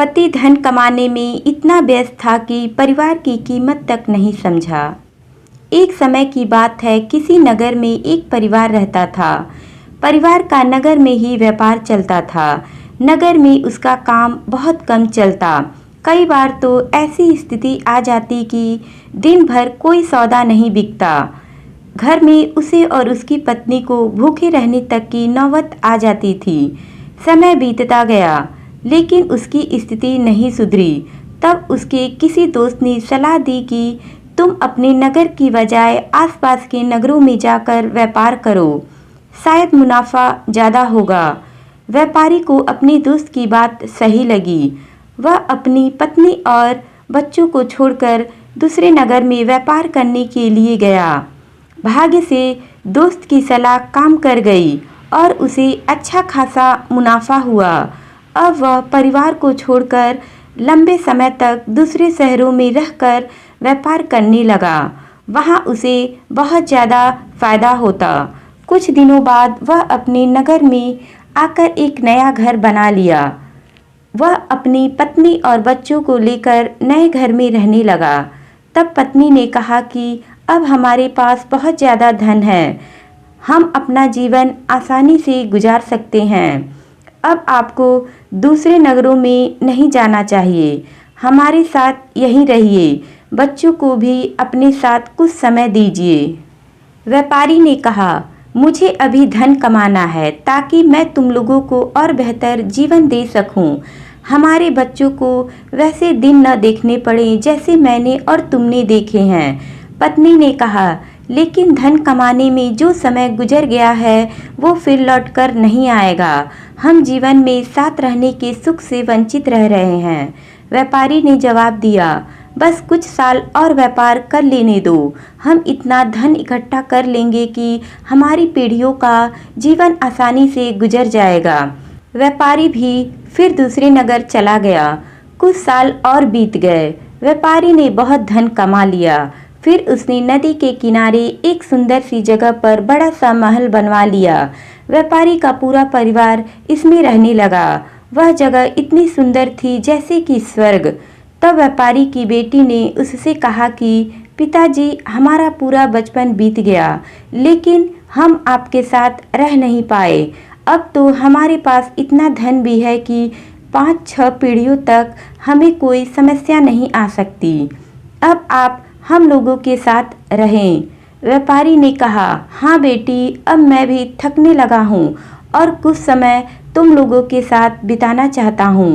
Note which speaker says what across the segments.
Speaker 1: पति धन कमाने में इतना व्यस्त था कि परिवार की कीमत तक नहीं समझा। एक समय की बात है, किसी नगर में एक परिवार रहता था। परिवार का नगर में ही व्यापार चलता था। नगर में उसका काम बहुत कम चलता। कई बार तो ऐसी स्थिति आ जाती कि दिन भर कोई सौदा नहीं बिकता। घर में उसे और उसकी पत्नी को भूखे रहने तक की नौबत आ जाती थी। समय बीतता गया, लेकिन उसकी स्थिति नहीं सुधरी। तब उसके किसी दोस्त ने सलाह दी कि तुम अपने नगर की बजाय आसपास के नगरों में जाकर व्यापार करो, शायद मुनाफा ज़्यादा होगा। व्यापारी को अपने दोस्त की बात सही लगी। वह अपनी पत्नी और बच्चों को छोड़कर दूसरे नगर में व्यापार करने के लिए गया। भाग्य से दोस्त की सलाह काम कर गई और उसे अच्छा खासा मुनाफा हुआ। अब वह परिवार को छोड़कर लंबे समय तक दूसरे शहरों में रहकर व्यापार करने लगा। वहां उसे बहुत ज़्यादा फायदा होता। कुछ दिनों बाद वह अपने नगर में आकर एक नया घर बना लिया। वह अपनी पत्नी और बच्चों को लेकर नए घर में रहने लगा। तब पत्नी ने कहा कि अब हमारे पास बहुत ज़्यादा धन है, हम अपना जीवन आसानी से गुजार सकते हैं। अब आपको दूसरे नगरों में नहीं जाना चाहिए, हमारे साथ यहीं रहिए। बच्चों को भी अपने साथ कुछ समय दीजिए। व्यापारी ने कहा, मुझे अभी धन कमाना है ताकि मैं तुम लोगों को और बेहतर जीवन दे सकूं। हमारे बच्चों को वैसे दिन न देखने पड़े जैसे मैंने और तुमने देखे हैं। पत्नी ने कहा, लेकिन धन कमाने में जो समय गुजर गया है वो फिर लौटकर नहीं आएगा। हम जीवन में साथ रहने के सुख से वंचित रह रहे हैं। व्यापारी ने जवाब दिया, बस कुछ साल और व्यापार कर लेने दो। हम इतना धन इकट्ठा कर लेंगे कि हमारी पीढ़ियों का जीवन आसानी से गुजर जाएगा। व्यापारी भी फिर दूसरे नगर चला गया। कुछ साल और बीत गए। व्यापारी ने बहुत धन कमा लिया। फिर उसने नदी के किनारे एक सुंदर सी जगह पर बड़ा सा महल बनवा लिया। व्यापारी का पूरा परिवार इसमें रहने लगा। वह जगह इतनी सुंदर थी जैसे कि स्वर्ग। तब व्यापारी की बेटी ने उससे कहा कि पिताजी, हमारा पूरा बचपन बीत गया, लेकिन हम आपके साथ रह नहीं पाए। अब तो हमारे पास इतना धन भी है कि 5-6 पीढ़ियों तक हमें कोई समस्या नहीं आ सकती। अब आप हम लोगों के साथ रहें। व्यापारी ने कहा, हाँ बेटी, अब मैं भी थकने लगा हूँ और कुछ समय तुम लोगों के साथ बिताना चाहता हूँ।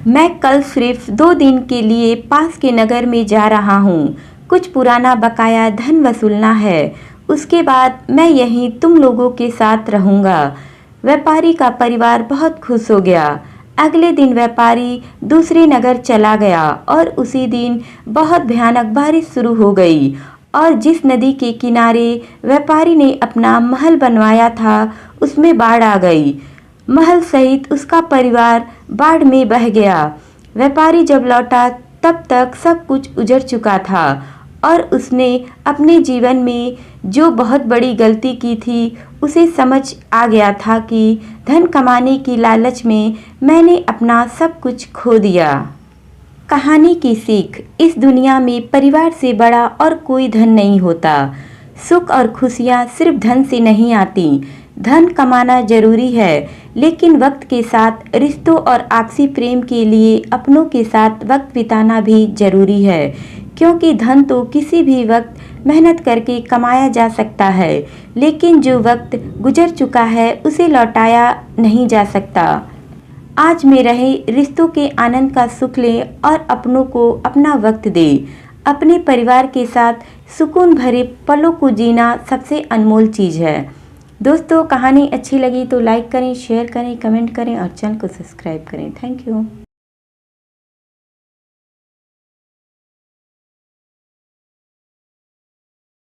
Speaker 1: मैं कल सिर्फ 2 दिन के लिए पास के नगर में जा रहा हूँ। कुछ पुराना बकाया धन वसूलना है, उसके बाद मैं यहीं तुम लोगों के साथ रहूँगा। व्यापारी का परिवार बहुत खुश हो गया। अगले दिन व्यापारी दूसरे नगर चला गया और उसी दिन बहुत भयानक बारिश शुरू हो गई और जिस नदी के किनारे व्यापारी ने अपना महल बनवाया था उसमें बाढ़ आ गई। महल सहित उसका परिवार बाढ़ में बह गया। व्यापारी जब लौटा तब तक सब कुछ उजड़ चुका था और उसने अपने जीवन में जो बहुत बड़ी गलती की थी उसे समझ आ गया था कि धन कमाने की लालच में मैंने अपना सब कुछ खो दिया। कहानी की सीख, इस दुनिया में परिवार से बड़ा और कोई धन नहीं होता। सुख और खुशियाँ सिर्फ धन से नहीं आती। धन कमाना जरूरी है, लेकिन वक्त के साथ रिश्तों और आपसी प्रेम के लिए अपनों के साथ वक्त बिताना भी जरूरी है, क्योंकि धन तो किसी भी वक्त मेहनत करके कमाया जा सकता है, लेकिन जो वक्त गुजर चुका है उसे लौटाया नहीं जा सकता। आज में रहे रिश्तों के आनंद का सुख ले और अपनों को अपना वक्त दे। अपने परिवार के साथ सुकून भरे पलों को जीना सबसे अनमोल चीज़ है। दोस्तों, कहानी अच्छी लगी तो लाइक करें, शेयर करें, कमेंट करें और चैनल को सब्सक्राइब करें। Thank you.